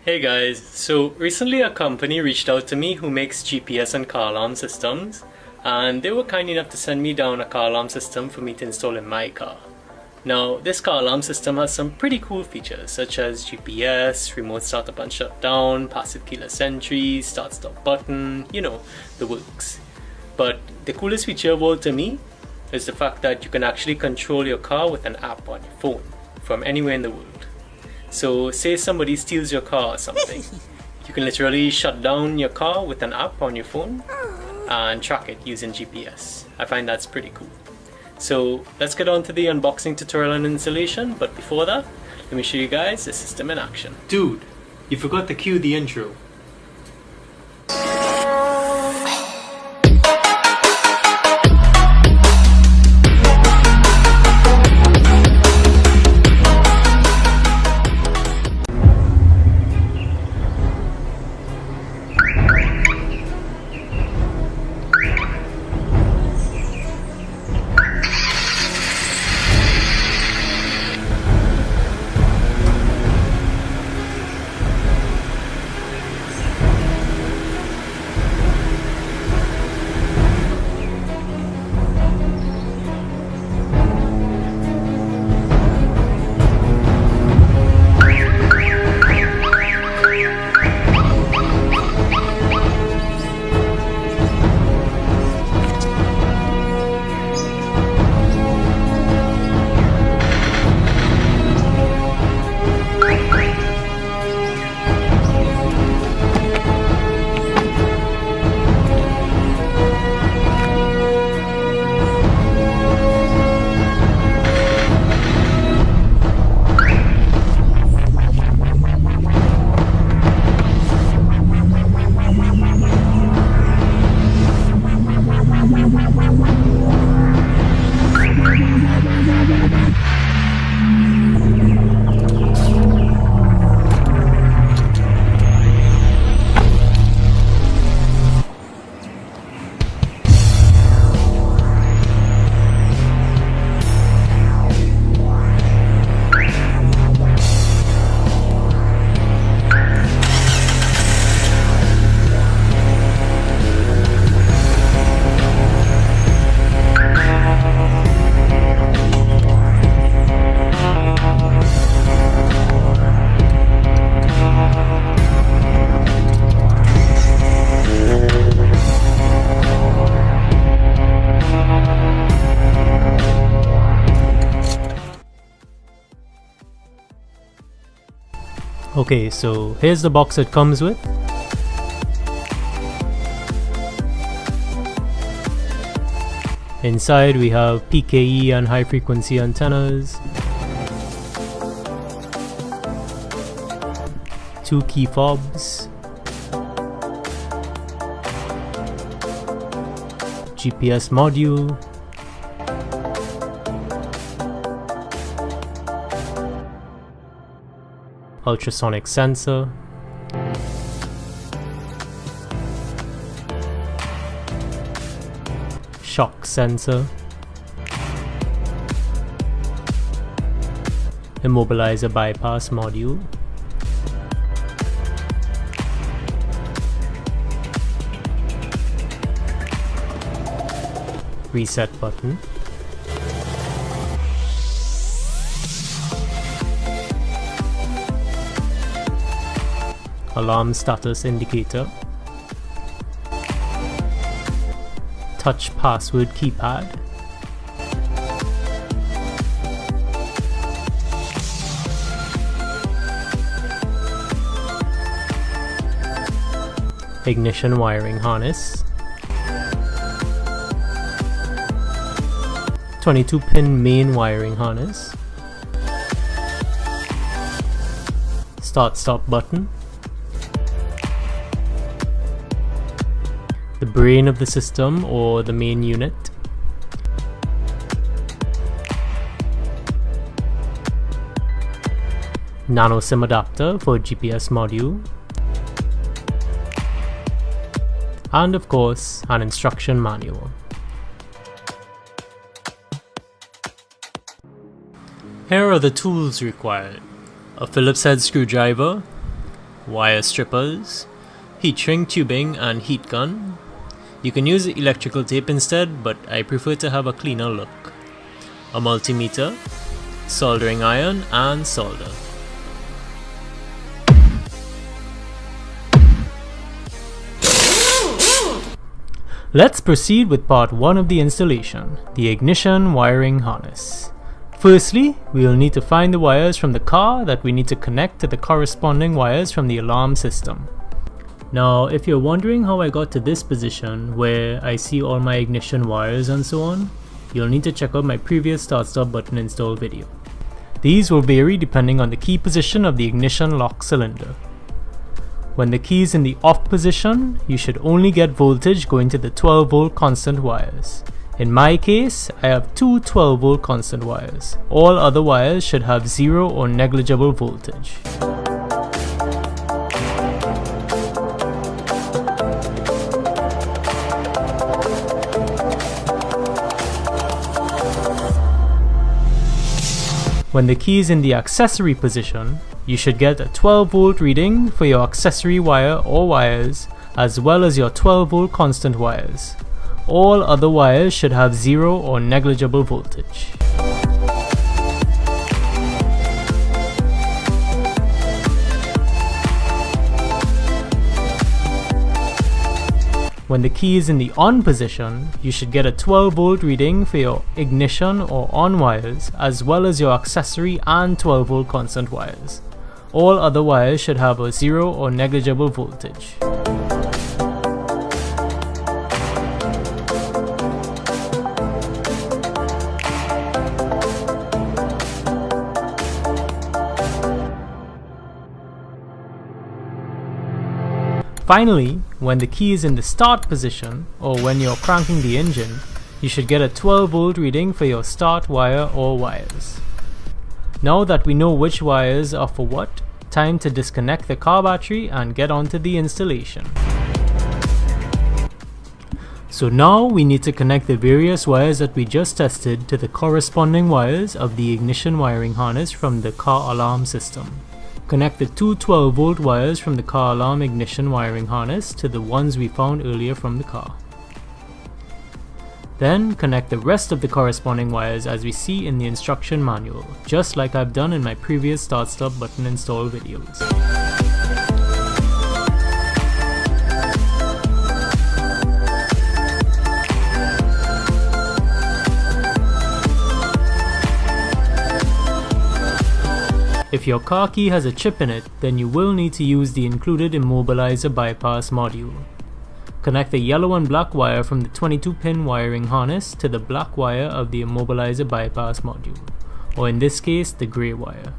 Hey guys, so recently a company reached out to me who makes GPS and car alarm systems, and they were kind enough to send me down a car alarm system for me to install in my car. Now, this car alarm system has some pretty cool features such as GPS, remote startup and shutdown, passive keyless entry, start stop button, the works. But the coolest feature of all to me is the fact that you can actually control your car with an app on your phone from anywhere in the world. So say somebody steals your car or something, you can literally shut down your car with an app on your phone and track it using GPS. I find that's pretty cool. So let's get on to the unboxing tutorial and installation, but before that, let me show you guys the system in action. Dude, you forgot to cue the intro. Okay, so here's the box it comes with. Inside we have PKE and high frequency antennas, 2 key fobs, GPS module, ultrasonic sensor, shock sensor, immobilizer bypass module, reset button, alarm status indicator, touch password keypad, ignition wiring harness, 22-pin main wiring harness, start-stop button, the brain of the system or the main unit, nano SIM adapter for GPS module, and of course an instruction manual. Here are the tools required: a Phillips head screwdriver, wire strippers, heat shrink tubing and heat gun. You can use electrical tape instead, but I prefer to have a cleaner look. A multimeter, soldering iron and solder. Let's proceed with part 1 of the installation, the ignition wiring harness. Firstly, we will need to find the wires from the car that we need to connect to the corresponding wires from the alarm system. Now, if you're wondering how I got to this position where I see all my ignition wires and so on, you'll need to check out my previous start-stop button install video. These will vary depending on the key position of the ignition lock cylinder. When the key is in the off position, you should only get voltage going to the 12 volt constant wires. In my case, I have two 12 volt constant wires. All other wires should have 0 or negligible voltage. When the key is in the accessory position, you should get a 12 volt reading for your accessory wire or wires, as well as your 12 volt constant wires. All other wires should have 0 or negligible voltage. When the key is in the on position, you should get a 12 volt reading for your ignition or on wires, as well as your accessory and 12 volt constant wires. All other wires should have a 0 or negligible voltage. Finally, when the key is in the start position, or when you're cranking the engine, you should get a 12 volt reading for your start wire or wires. Now that we know which wires are for what, time to disconnect the car battery and get onto the installation. So now we need to connect the various wires that we just tested to the corresponding wires of the ignition wiring harness from the car alarm system. Connect the two 12 volt wires from the car alarm ignition wiring harness to the ones we found earlier from the car. Then connect the rest of the corresponding wires as we see in the instruction manual, just like I've done in my previous start-stop button install videos. If your car key has a chip in it, then you will need to use the included immobilizer bypass module. Connect the yellow and black wire from the 22-pin wiring harness to the black wire of the immobilizer bypass module, or in this case, the grey wire.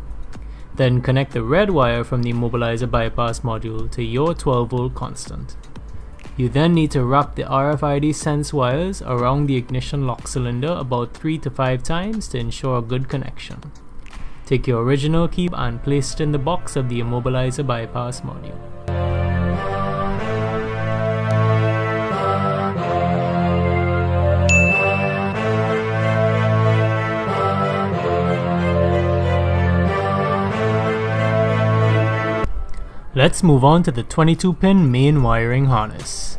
Then connect the red wire from the immobilizer bypass module to your 12 volt constant. You then need to wrap the RFID sense wires around the ignition lock cylinder about 3 to 5 times to ensure a good connection. Take your original key and place it in the box of the immobilizer bypass module. Let's move on to the 22-pin main wiring harness.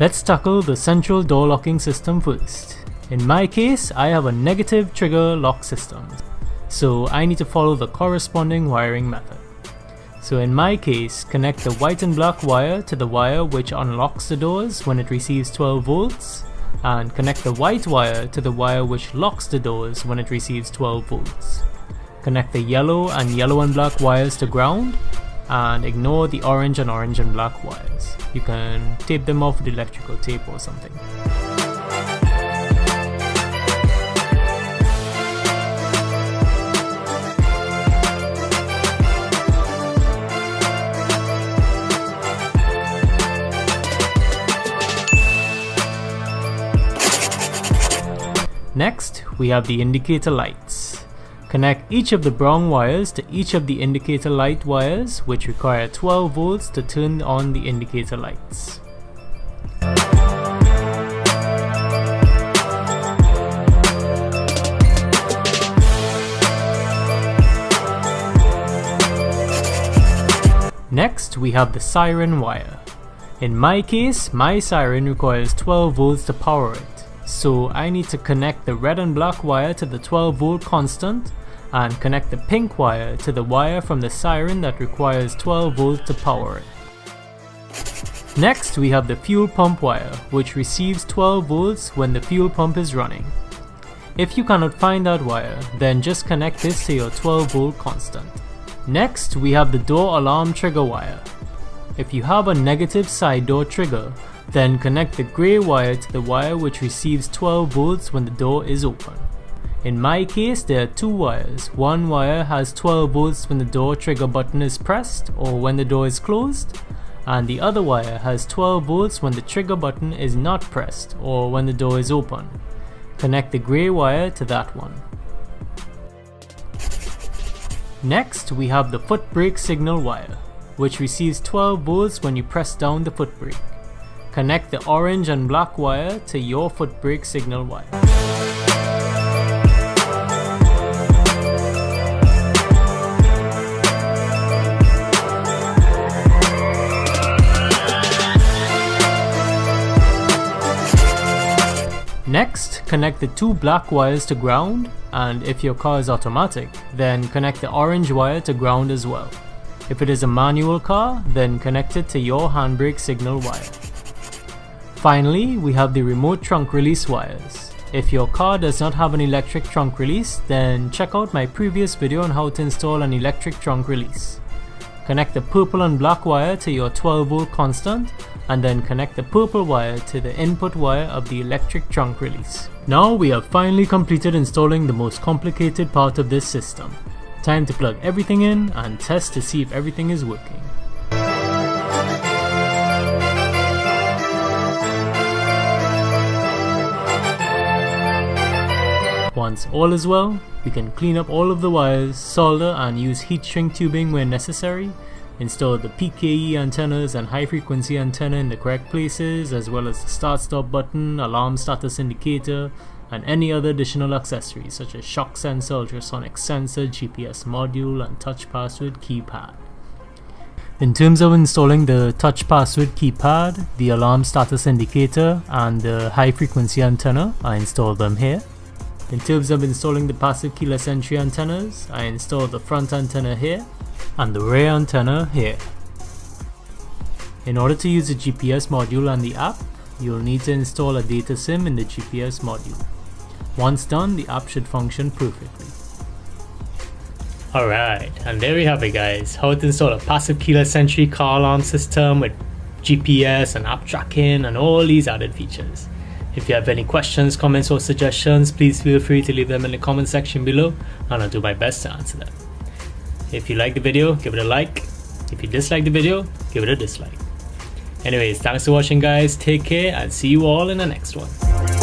Let's tackle the central door locking system first. In my case, I have a negative trigger lock system, so I need to follow the corresponding wiring method. So in my case, connect the white and black wire to the wire which unlocks the doors when it receives 12 volts, and connect the white wire to the wire which locks the doors when it receives 12 volts. Connect the yellow and black wires to ground, and ignore the orange and black wires. You can tape them off with electrical tape or something. Next, we have the indicator lights. Connect each of the brown wires to each of the indicator light wires, which require 12 volts to turn on the indicator lights. we have the siren wire. In my case, my siren requires 12 volts to power it, so I need to connect the red and black wire to the 12 volt constant and connect the pink wire to the wire from the siren that requires 12 volts to power it. Next, we have the fuel pump wire, which receives 12 volts when the fuel pump is running. If you cannot find that wire, then just connect this to your 12 volt constant. Next, we have the door alarm trigger wire. If you have a negative side door trigger, then connect the grey wire to the wire which receives 12 volts when the door is open. In my case, there are two wires. One wire has 12 volts when the door trigger button is pressed or when the door is closed, and the other wire has 12 volts when the trigger button is not pressed or when the door is open. Connect the grey wire to that one. Next, we have the foot brake signal wire, which receives 12 volts when you press down the foot brake. Connect the orange and black wire to your foot brake signal wire. Next, connect the two black wires to ground, and if your car is automatic, then connect the orange wire to ground as well. If it is a manual car, then connect it to your handbrake signal wire. Finally, we have the remote trunk release wires. If your car does not have an electric trunk release, then check out my previous video on how to install an electric trunk release. Connect the purple and black wire to your 12 volt constant, and then connect the purple wire to the input wire of the electric trunk release. Now we have finally completed installing the most complicated part of this system. Time to plug everything in and test to see if everything is working. Once all is well, we can clean up all of the wires, solder and use heat shrink tubing where necessary, install the PKE antennas and high frequency antenna in the correct places, as well as the start stop button, alarm status indicator, and any other additional accessories such as shock sensor, ultrasonic sensor, GPS module, and touch password keypad. In terms of installing the touch password keypad, the alarm status indicator, and the high frequency antenna, I installed them here. In terms of installing the passive keyless entry antennas, I installed the front antenna here and the rear antenna here. In order to use the GPS module and the app, you'll need to install a data SIM in the GPS module. Once done, the app should function perfectly. Alright, and there we have it guys, how to install a passive keyless entry car alarm system with GPS and app tracking and all these added features. If you have any questions, comments or suggestions, please feel free to leave them in the comment section below and I'll do my best to answer them. If you like the video, give it a like. If you dislike the video, give it a dislike. Anyways, thanks for watching guys, take care and see you all in the next one.